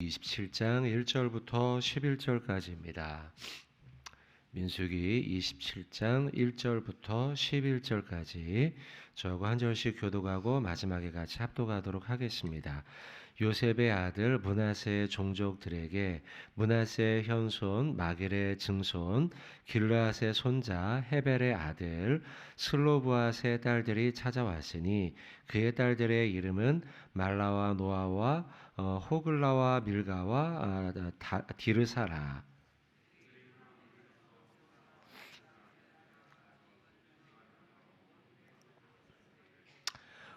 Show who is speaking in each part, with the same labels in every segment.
Speaker 1: 민수기 27장 1절부터 11절까지입니다. 민수기 27장 1절부터 11절까지 저하고 한 절씩 교독하고 마지막에 같이 합독하도록 하겠습니다. 요셉의 아들 므낫세의 종족들에게 므낫세의 현손 마길의 증손 길르앗의 손자 헤벨의 아들 슬로브앗의 딸들이 찾아왔으니 그의 딸들의 이름은 말라와 노아와 호글라와 밀가와 디르사라.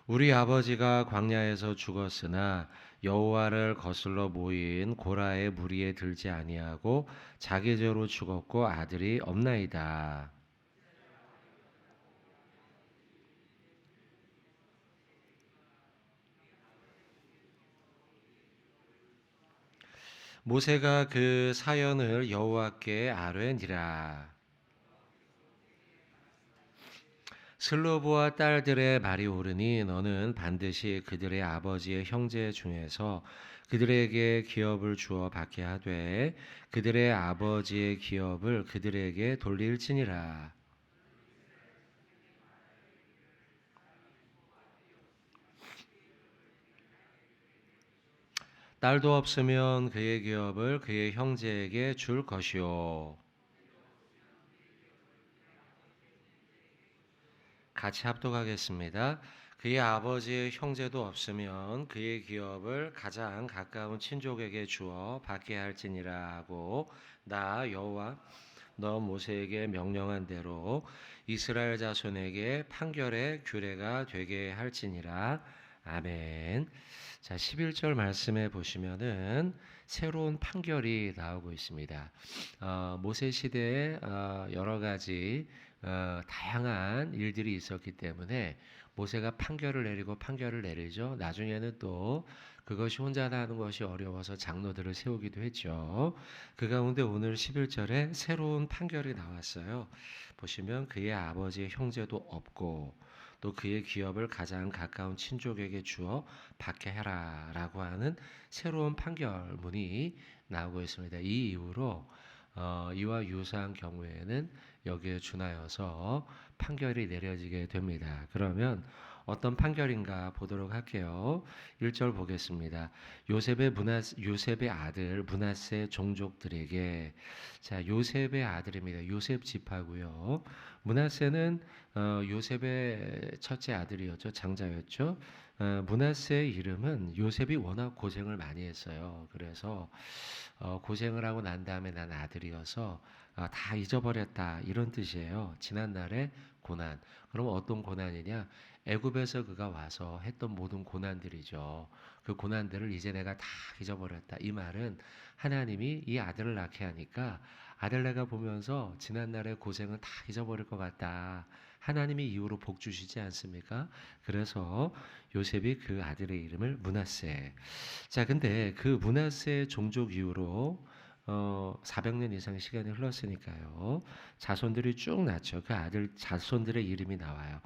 Speaker 1: 우리 아버지가 광야에서 죽었으나 여호와를 거슬러 모인 고라의 무리에 들지 아니하고 자기 죄로 죽었고 아들이 없나이다. 모세가 그 사연을 여호와께 아뢰니라. 슬로브와 딸들의 말이 옳으니 너는 반드시 그들의 아버지의 형제 중에서 그들에게 기업을 주어 받게 하되 그들의 아버지의 기업을 그들에게 돌릴지니라. 딸도 없으면 그의 기업을 그의 형제에게 줄 것이요. 같이 합독하겠습니다. 그의 아버지의 형제도 없으면 그의 기업을 가장 가까운 친족에게 주어 받게 할지니라 하고 나 여호와 너 모세에게 명령한 대로 이스라엘 자손에게 판결의 규례가 되게 할지니라. 아멘. 자, 11절 말씀에 보시면은 새로운 판결이 나오고 있습니다. 모세 시대에 여러 가지 다양한 일들이 있었기 때문에 모세가 판결을 내리죠. 나중에는 또 그것이 혼자 하는 것이 어려워서 장로들을 세우기도 했죠. 그 가운데 오늘 11절에 새로운 판결이 나왔어요. 보시면 그의 아버지의 형제도 없고 또 그의 기업을 가장 가까운 친족에게 주어 받게 해라 라고 하는 새로운 판결문이 나오고 있습니다. 이 이후로 이와 유사한 경우에는 여기에 준하여서 판결이 내려지게 됩니다. 그러면 어떤 판결인가 보도록 할게요. 1절 보겠습니다. 요셉의 아들 므낫세 종족들에게. 자, 요셉의 아들입니다. 요셉 지파고요. 므낫세는 요셉의 첫째 아들이었죠. 장자였죠. 므낫세의 이름은 요셉이 워낙 고생을 많이 했어요. 그래서 고생을 하고 난 다음에 난 아들이어서 다 잊어버렸다 이런 뜻이에요. 지난날의 고난. 그럼 어떤 고난이냐? 애굽에서 그가 와서 했던 모든 고난들이죠. 그 고난들을 이제 내가 다 잊어버렸다. 이 말은 하나님이 이 아들을 낳게 하니까 아들 내가 보면서 지난날의 고생은 다 잊어버릴 것 같다. 하나님이 이후로 복 주시지 않습니까? 그래서 요셉이 그 아들의 이름을 므낫세. 자, 근데 그 므낫세 종족 이후로 400년 이상 시간이 흘렀으니까요. 자손들이 쭉 낳죠. 그 아들 자손들의 이름이 나와요.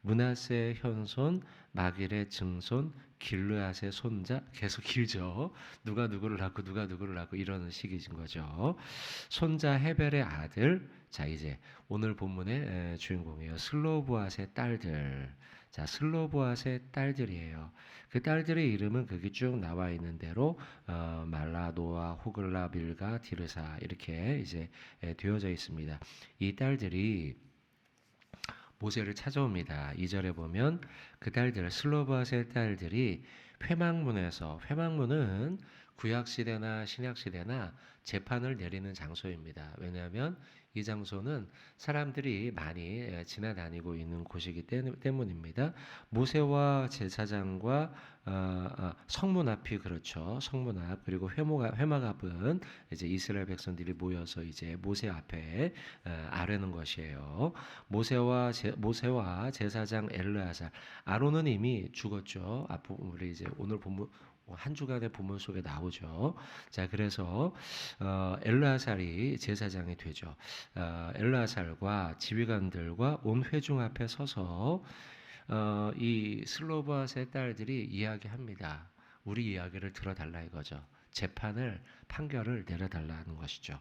Speaker 1: 므낫세의 현손, 마길의 증손, 길르앗의 손자. 계속 길죠. 누가 누구를 낳고 이런 식인 거죠. 손자 헤벨의 아들. 자, 이제 오늘 본문의 주인공이에요. 슬로브앗의 딸들. 자, 슬로브앗의 딸들이에요. 그 딸들의 이름은 거기 쭉 나와 있는 대로 말라, 노아, 호글라, 밀가, 디르사 이렇게 이제 되어져 있습니다. 이 딸들이 모세를 찾아옵니다. 2절에 보면 그 딸들 슬로바스의 딸들이 회막문은 구약시대나 신약시대나 재판을 내리는 장소입니다. 왜냐하면 이 장소는 사람들이 많이 지나다니고 있는 곳이기 때문입니다. 모세와 제사장과 성문 앞이 그렇죠. 성문 앞 그리고 회막 앞은 이제 이스라엘 백성들이 모여서 이제 모세 앞에 아뢰는 것이에요. 모세와 제사장 엘르아살 아론은 이미 죽었죠. 우리 이제 오늘 본문 한 주간의 본문 속에 나오죠. 자, 그래서 엘르아살이 제사장이 되죠. 엘르아살과 지휘관들과 온 회중 앞에 서서 이 슬로바스의 딸들이 이야기합니다. 우리 이야기를 들어달라 이거죠. 재판을 판결을 내려달라는 것이죠.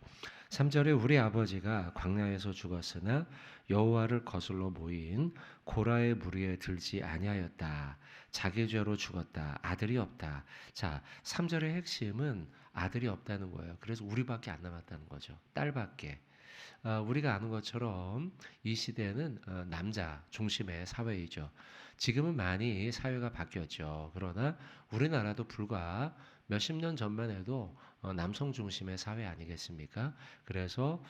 Speaker 1: 3절에 우리 아버지가 광야에서 죽었으나 여호와를 거슬러 모인 고라의 무리에 들지 아니하였다. 자기 죄로 죽었다. 아들이 없다. 자, 3절의 핵심은 아들이 없다는 거예요. 그래서 우리밖에 안 남았다는 거죠. 딸밖에. 우리가 아는 것처럼 이 시대는 남자 중심의 사회이죠. 지금은 많이 사회가 바뀌었죠. 그러나 우리나라도 불과 몇십 년 전만 해도 남성 중심의 사회 아니겠습니까? 그래서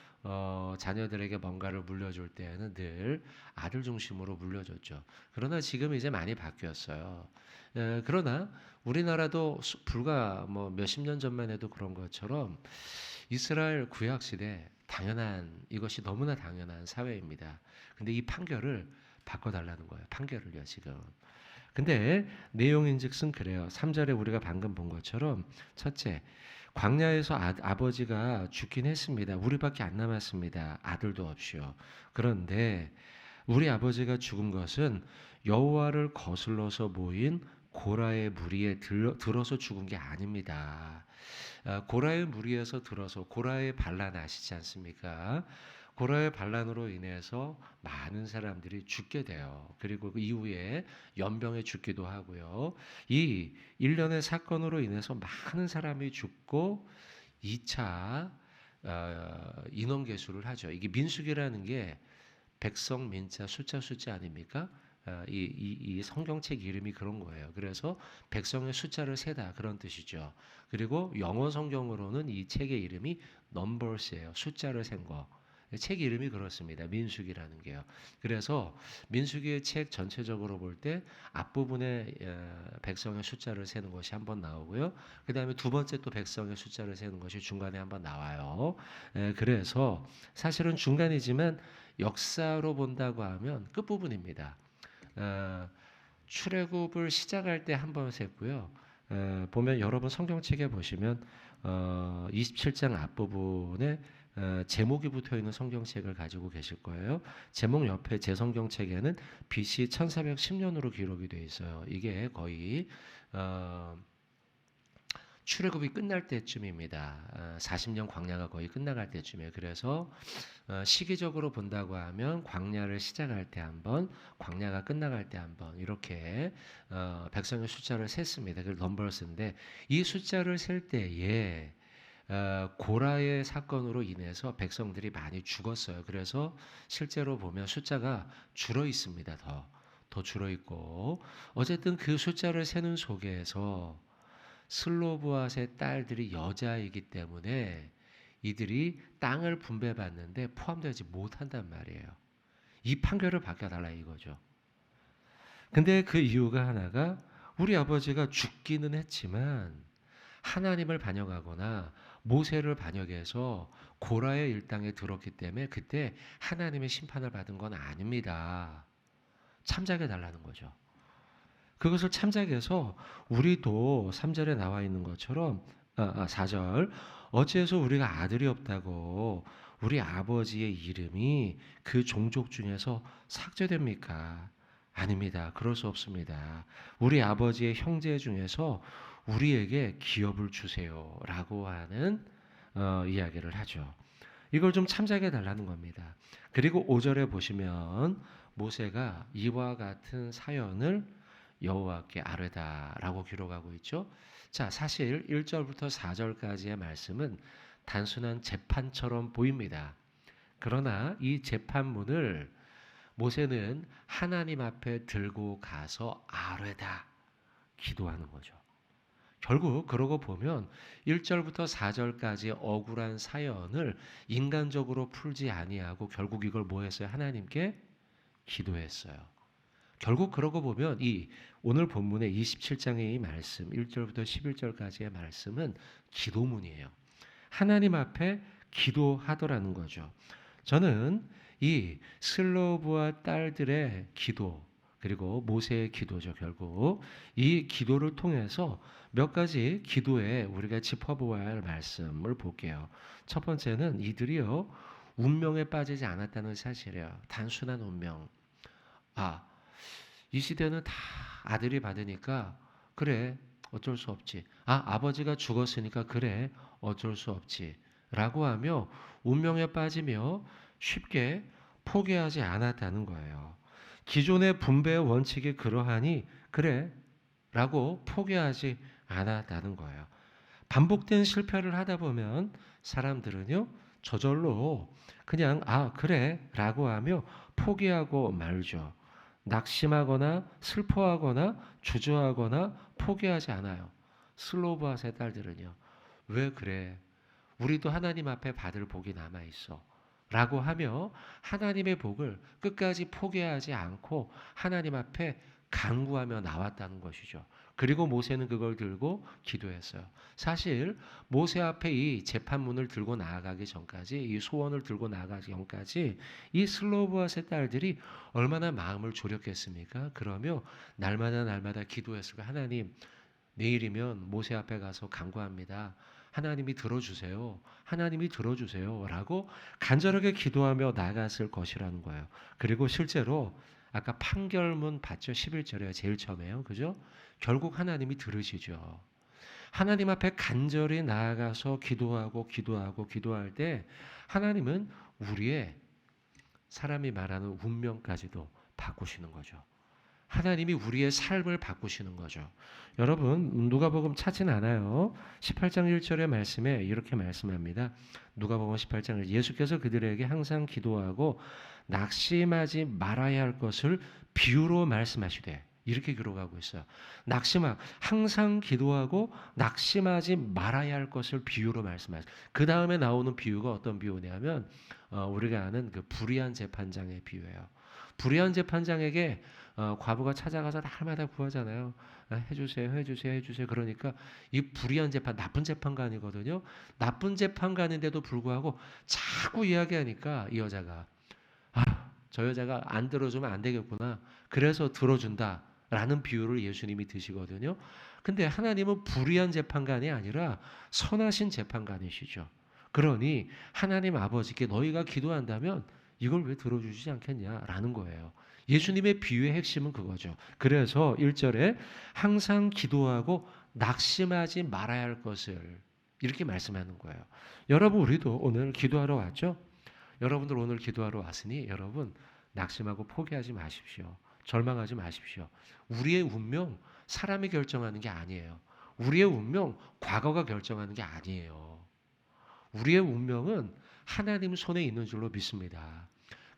Speaker 1: 자녀들에게 뭔가를 물려줄 때에는 늘 아들 중심으로 물려줬죠. 그러나 지금 이제 많이 바뀌었어요. 그러나 우리나라도 불과 뭐 몇십 년 전만 해도 그런 것처럼 이스라엘 구약 시대 당연한 이것이 너무나 당연한 사회입니다. 근데 이 판결을 바꿔달라는 거예요. 판결을요 지금. 근데 내용인즉슨 그래요. 3절에 우리가 방금 본 것처럼 첫째, 광야에서 아버지가 죽긴 했습니다. 우리밖에 안 남았습니다. 아들도 없이요. 그런데 우리 아버지가 죽은 것은 여호와를 거슬러서 모인 고라의 무리에 들어서 죽은 게 아닙니다. 고라의 무리에서 들어서 고라의 반란 아시지 않습니까? 고라의 반란으로 인해서 많은 사람들이 죽게 돼요. 그리고 그 이후에 연병에 죽기도 하고요. 이 일련의 사건으로 인해서 많은 사람이 죽고 2차 인원계수를 하죠. 이게 민수기라는 게 백성, 민자, 숫자 아닙니까? 이 성경책 이름이 그런 거예요. 그래서 백성의 숫자를 세다 그런 뜻이죠. 그리고 영어 성경으로는 이 책의 이름이 넘버스예요. 숫자를 센 거. 책 이름이 그렇습니다. 민수기라는 게요. 그래서 민수기의 책 전체적으로 볼 때 앞부분에 백성의 숫자를 세는 것이 한번 나오고요. 그 다음에 두 번째 또 백성의 숫자를 세는 것이 중간에 한번 나와요. 그래서 사실은 중간이지만 역사로 본다고 하면 끝부분입니다. 출애굽을 시작할 때 한 번 셌고요. 보면 여러분 성경책에 보시면 27장 앞부분에 제목이 붙어 있는 성경책을 가지고 계실 거예요. 제목 옆에 제 성경책에는 BC 1410년으로 기록이 되어 있어요. 이게 거의 출애굽이 끝날 때쯤입니다. 40년 광야가 거의 끝나갈 때쯤이에요. 그래서 시기적으로 본다고 하면 광야를 시작할 때 한 번, 광야가 끝나갈 때 한 번 이렇게 백성의 숫자를 셌습니다. 그걸 넘버스인데 이 숫자를 셀 때에 고라의 사건으로 인해서 백성들이 많이 죽었어요. 그래서 실제로 보면 숫자가 줄어 있습니다. 더 줄어 있고 어쨌든 그 숫자를 세는 속에서 슬로브앗의 딸들이 여자이기 때문에 이들이 땅을 분배받는데 포함되지 못한단 말이에요. 이 판결을 바꿔달라 이거죠. 근데 그 이유가 하나가 우리 아버지가 죽기는 했지만 하나님을 반역하거나 모세를 반역해서 고라의 일당에 들었기 때문에 그때 하나님의 심판을 받은 건 아닙니다. 참작해 달라는 거죠. 그것을 참작해서 우리도 3절에 나와 있는 것처럼 4절 어찌해서 우리가 아들이 없다고 우리 아버지의 이름이 그 종족 중에서 삭제됩니까? 아닙니다. 그럴 수 없습니다. 우리 아버지의 형제 중에서 우리에게 기업을 주세요라고 하는 이야기를 하죠. 이걸 좀 참작해 달라는 겁니다. 그리고 5절에 보시면 모세가 이와 같은 사연을 여호와께 아뢰다라고 기록하고 있죠. 자, 사실 1절부터 4절까지의 말씀은 단순한 재판처럼 보입니다. 그러나 이 재판문을 모세는 하나님 앞에 들고 가서 아뢰다 기도하는 거죠. 결국 그러고 보면 1절부터 4절까지 억울한 사연을 인간적으로 풀지 아니하고 결국 이걸 뭐 했어요? 하나님께 기도했어요. 결국 그러고 보면 이 오늘 본문의 27장의 이 말씀 1절부터 11절까지의 말씀은 기도문이에요. 하나님 앞에 기도하더라는 거죠. 저는 이 슬로브와 딸들의 기도 그리고 모세의 기도죠. 결국 이 기도를 통해서 몇 가지 기도에 우리가 짚어보아야 할 말씀을 볼게요. 첫 번째는 이들이요 운명에 빠지지 않았다는 사실이에요. 단순한 운명. 이 시대는 다 아들이 받으니까 그래 어쩔 수 없지. 아버지가 죽었으니까 그래, 어쩔 수 없지. 라고 하며 운명에 빠지며 쉽게 포기하지 않았다는 거예요. 기존의 분배의 원칙이 그러하니 그래 라고 포기하지 않았다는 거예요. 반복된 실패를 하다 보면 사람들은요 저절로 그냥 그래 라고 하며 포기하고 말죠. 낙심하거나 슬퍼하거나 주저하거나 포기하지 않아요. 슬로바스의 딸들은요. 왜 그래? 우리도 하나님 앞에 받을 복이 남아 있어. 라고 하며 하나님의 복을 끝까지 포기하지 않고 하나님 앞에 간구하며 나왔다는 것이죠. 그리고 모세는 그걸 들고 기도했어요. 사실 모세 앞에 이 재판문을 들고 나아가기 전까지, 이 소원을 들고 나아가기 전까지 이 슬로보아스의 딸들이 얼마나 마음을 졸였겠습니까? 그러며 날마다 기도했을까? 하나님, 내일이면 모세 앞에 가서 간구합니다. 하나님이 들어주세요. 하나님이 들어주세요. 라고 간절하게 기도하며 나갔을 것이라는 거예요. 그리고 실제로 아까 판결문 봤죠? 11절에 제일 처음에요. 그죠? 결국 하나님이 들으시죠. 하나님 앞에 간절히 나아가서 기도할 때 하나님은 우리의 사람이 말하는 운명까지도 바꾸시는 거죠. 하나님이 우리의 삶을 바꾸시는 거죠. 여러분 누가복음 찾진 않아요. 18장 1절의 말씀에 이렇게 말씀합니다. 누가복음 18장 예수께서 그들에게 항상 기도하고 낙심하지 말아야 할 것을 비유로 말씀하시되 이렇게 기록하고 있어요. 항상 기도하고 낙심하지 말아야 할 것을 비유로 말씀하세요. 그 다음에 나오는 비유가 어떤 비유냐면 우리가 아는 그 불의한 재판장의 비유예요. 불의한 재판장에게 과부가 찾아가서 날마다 구하잖아요. 해주세요. 그러니까 이 불의한 재판, 나쁜 재판관이거든요. 나쁜 재판관인데도 불구하고 자꾸 이야기하니까 이 여자가 저 여자가 안 들어주면 안 되겠구나. 그래서 들어준다라는 비유를 예수님이 드시거든요. 근데 하나님은 불의한 재판관이 아니라 선하신 재판관이시죠. 그러니 하나님 아버지께 너희가 기도한다면 이걸 왜 들어주시지 않겠냐라는 거예요. 예수님의 비유의 핵심은 그거죠. 그래서 1절에 항상 기도하고 낙심하지 말아야 할 것을 이렇게 말씀하는 거예요. 여러분 우리도 오늘 기도하러 왔죠? 여러분들 오늘 기도하러 왔으니 여러분 낙심하고 포기하지 마십시오. 절망하지 마십시오. 우리의 운명 사람이 결정하는 게 아니에요. 우리의 운명 과거가 결정하는 게 아니에요. 우리의 운명은 하나님 손에 있는 줄로 믿습니다.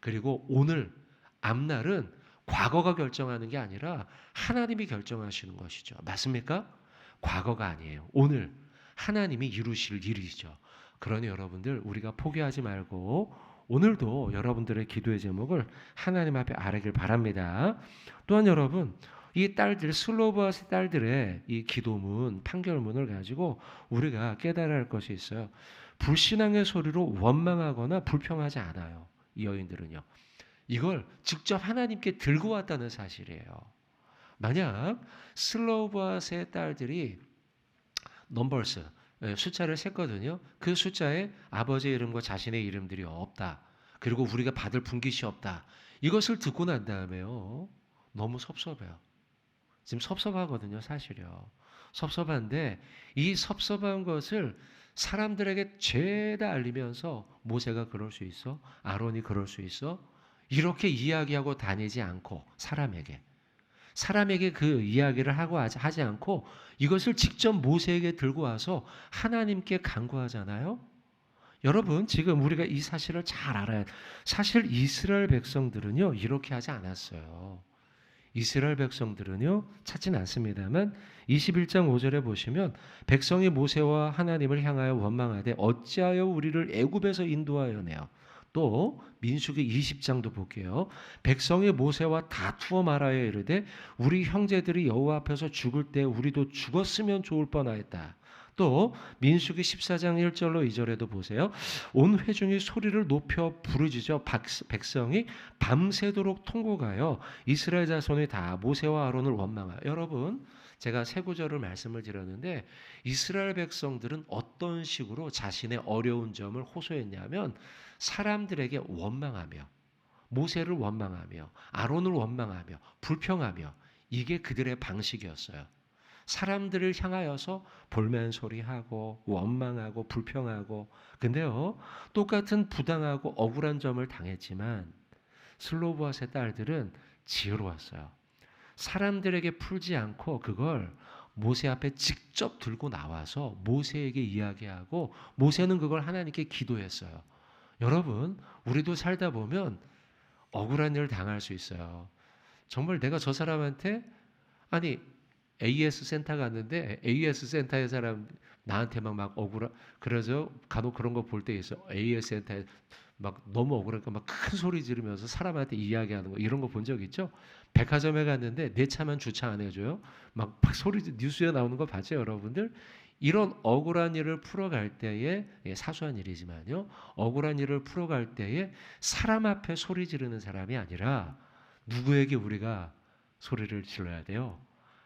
Speaker 1: 그리고 오늘 앞날은 과거가 결정하는 게 아니라 하나님이 결정하시는 것이죠. 맞습니까? 과거가 아니에요. 오늘 하나님이 이루실 일이죠. 그러니 여러분들 우리가 포기하지 말고 오늘도 여러분들의 기도의 제목을 하나님 앞에 아뢰길 바랍니다. 또한 여러분 이 딸들 슬로바스 딸들의 이 기도문 판결문을 가지고 우리가 깨달아야 할 것이 있어요. 불신앙의 소리로 원망하거나 불평하지 않아요. 이 여인들은요. 이걸 직접 하나님께 들고 왔다는 사실이에요. 만약 슬로바스의 딸들이 넘버스 숫자를 셌거든요. 그 숫자에 아버지의 이름과 자신의 이름들이 없다. 그리고 우리가 받을 분깃이 없다. 이것을 듣고 난 다음에요. 너무 섭섭해요. 지금 섭섭하거든요. 사실이요. 섭섭한데 이 섭섭한 것을 사람들에게 죄다 알리면서 모세가 그럴 수 있어? 아론이 그럴 수 있어? 이렇게 이야기하고 다니지 않고 사람에게 그 이야기를 하고 하지 않고 이것을 직접 모세에게 들고 와서 하나님께 간구하잖아요. 여러분 지금 우리가 이 사실을 잘 알아야 해요. 사실 이스라엘 백성들은요 이렇게 하지 않았어요. 이스라엘 백성들은요 찾진 않습니다만 21장 5절에 보시면 백성이 모세와 하나님을 향하여 원망하되 어찌하여 우리를 애굽에서 인도하여내어 또 민수기 20장도 볼게요. 백성이 모세와 다투어 말하여 이르되 우리 형제들이 여호와 앞에서 죽을 때 우리도 죽었으면 좋을 뻔하였다. 또 민수기 14장 1절로 2절에도 보세요. 온 회중이 소리를 높여 부르짖어 백성이 밤새도록 통곡하여 이스라엘 자손이 다 모세와 아론을 원망하여. 여러분 제가 세 구절을 말씀을 드렸는데 이스라엘 백성들은 어떤 식으로 자신의 어려운 점을 호소했냐면 사람들에게 원망하며 모세를 원망하며 아론을 원망하며 불평하며 이게 그들의 방식이었어요. 사람들을 향하여서 볼멘 소리하고 원망하고 불평하고. 근데요, 똑같은 부당하고 억울한 점을 당했지만 슬로보아스의 딸들은 지혜로웠어요. 사람들에게 풀지 않고 그걸 모세 앞에 직접 들고 나와서 모세에게 이야기하고 모세는 그걸 하나님께 기도했어요. 여러분, 우리도 살다 보면 억울한 일을 당할 수 있어요. 정말 내가 저 사람한테, 아니 AS 센터 갔는데 AS 센터의 사람 나한테만 막 억울하, 그래서 간혹 그런 거 볼 때 있어. AS 센터에 막 너무 억울하니까 막 큰 소리 지르면서 사람한테 이야기하는 거, 이런 거 본 적 있죠? 백화점에 갔는데 내 차만 주차 안 해줘요? 막 소리 뉴스에 나오는 거 봤죠, 여러분들? 이런 억울한 일을 풀어갈 때에, 사소한 일이지만요, 억울한 일을 풀어갈 때에 사람 앞에 소리 지르는 사람이 아니라 누구에게 우리가 소리를 질러야 돼요?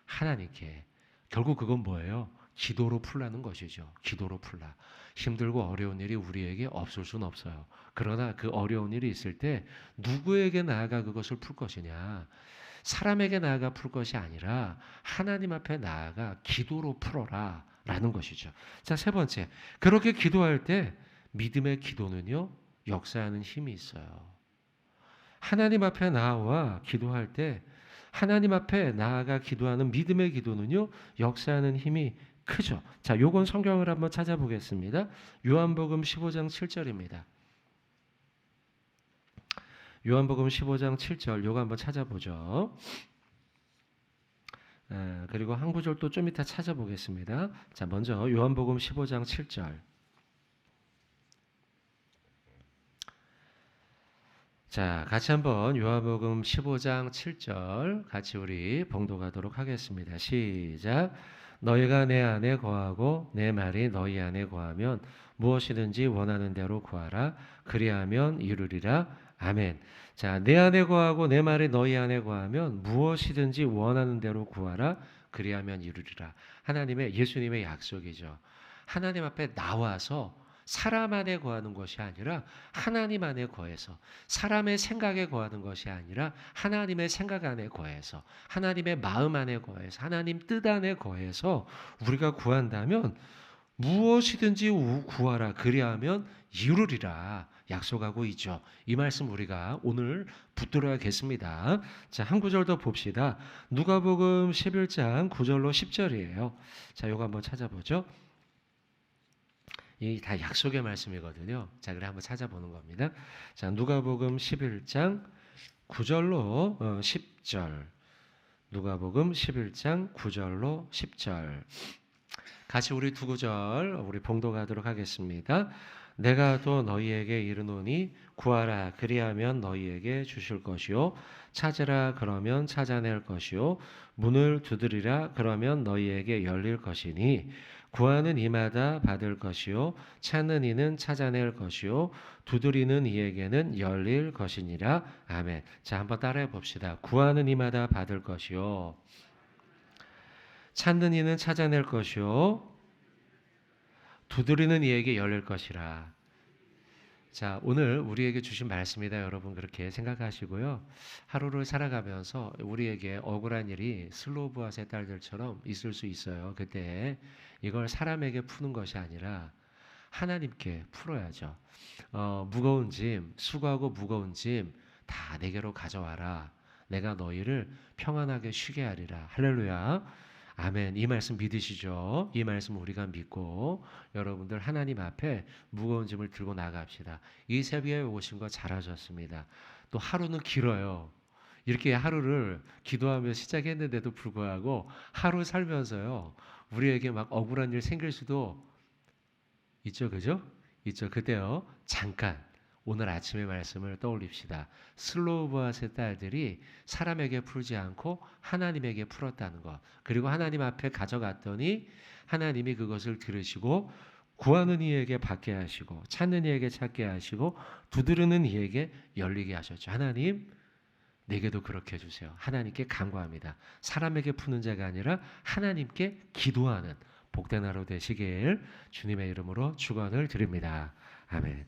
Speaker 1: 하나님께. 결국 그건 뭐예요? 기도로 풀라는 것이죠. 기도로 풀라. 힘들고 어려운 일이 우리에게 없을 수는 없어요. 그러나 그 어려운 일이 있을 때 누구에게 나아가 그것을 풀 것이냐? 사람에게 나아가 풀 것이 아니라 하나님 앞에 나아가 기도로 풀어라 라는 것이죠. 자, 세 번째. 그렇게 기도할 때 믿음의 기도는요, 역사하는 힘이 있어요. 하나님 앞에 나와 기도할 때 하나님 앞에 나아가 기도하는 믿음의 기도는요, 역사하는 힘이 크죠. 자, 요건 성경을 한번 찾아보겠습니다. 요한복음 15장 7절입니다. 요한복음 15장 7절, 요거 한번 찾아보죠. 그리고 한 구절 또 좀 이따 찾아보겠습니다. 자, 먼저 요한복음 15장 7절. 자, 같이 한번 요한복음 15장 7절 같이 우리 봉독하도록 하겠습니다. 시작. 너희가 내 안에 거하고 내 말이 너희 안에 거하면 무엇이든지 원하는 대로 구하라. 그리하면 이루리라. 아멘. 자, 내 안에 거하고 내 말이 너희 안에 거하면 무엇이든지 원하는 대로 구하라. 그리하면 이루리라. 하나님의, 예수님의 약속이죠. 하나님 앞에 나와서 사람 안에 거하는 것이 아니라 하나님 안에 거해서, 사람의 생각에 거하는 것이 아니라 하나님의 생각 안에 거해서, 하나님의 마음 안에 거해서, 하나님 뜻 안에 거해서 우리가 구한다면 무엇이든지 구하라. 그리하면 이루리라 약속하고 있죠. 이 말씀 우리가 오늘 붙들어야겠습니다. 자, 한 구절 더 봅시다. 누가복음 11장 9절로 10절이에요. 자, 요거 한번 찾아보죠. 이 다 약속의 말씀이거든요. 자, 그래 한번 찾아보는 겁니다. 자, 누가복음 11장 9절로 10절. 누가복음 11장 9절로 10절. 같이 우리 두 구절 우리 봉독하도록 하겠습니다. 내가 또 너희에게 이르노니 구하라 그리하면 너희에게 주실 것이요 찾으라 그러면 찾아낼 것이요 문을 두드리라 그러면 너희에게 열릴 것이니 구하는 이마다 받을 것이요 찾는 이는 찾아낼 것이요 두드리는 이에게는 열릴 것이니라. 아멘. 자, 한번 따라해 봅시다. 구하는 이마다 받을 것이요 찾는 이는 찾아낼 것이요 두드리는 이에게 열릴 것이라. 자, 오늘 우리에게 주신 말씀이다. 여러분 그렇게 생각하시고요. 하루를 살아가면서 우리에게 억울한 일이 슬로보아스의 딸들처럼 있을 수 있어요. 그때 이걸 사람에게 푸는 것이 아니라 하나님께 풀어야죠. 무거운 짐, 수고하고 무거운 짐 다 내게로 가져와라. 내가 너희를 평안하게 쉬게 하리라. 할렐루야. 아멘. 이 말씀 믿으시죠? 이 말씀 우리가 믿고 여러분들 하나님 앞에 무거운 짐을 들고 나갑시다. 이 새벽에 오신 거 잘하셨습니다. 또 하루는 길어요. 이렇게 하루를 기도하며 시작했는데도 불구하고 하루 살면서요, 우리에게 막 억울한 일 생길 수도 있죠. 그죠? 있죠. 그때요, 잠깐 오늘 아침의 말씀을 떠올립시다. 슬로보아스의 딸들이 사람에게 풀지 않고 하나님에게 풀었다는 것. 그리고 하나님 앞에 가져갔더니 하나님이 그것을 들으시고 구하는 이에게 받게 하시고 찾는 이에게 찾게 하시고 두드리는 이에게 열리게 하셨죠. 하나님, 내게도 그렇게 해주세요. 하나님께 간구합니다. 사람에게 푸는 자가 아니라 하나님께 기도하는 복된 하루 되시길 주님의 이름으로 축원을 드립니다. 아멘.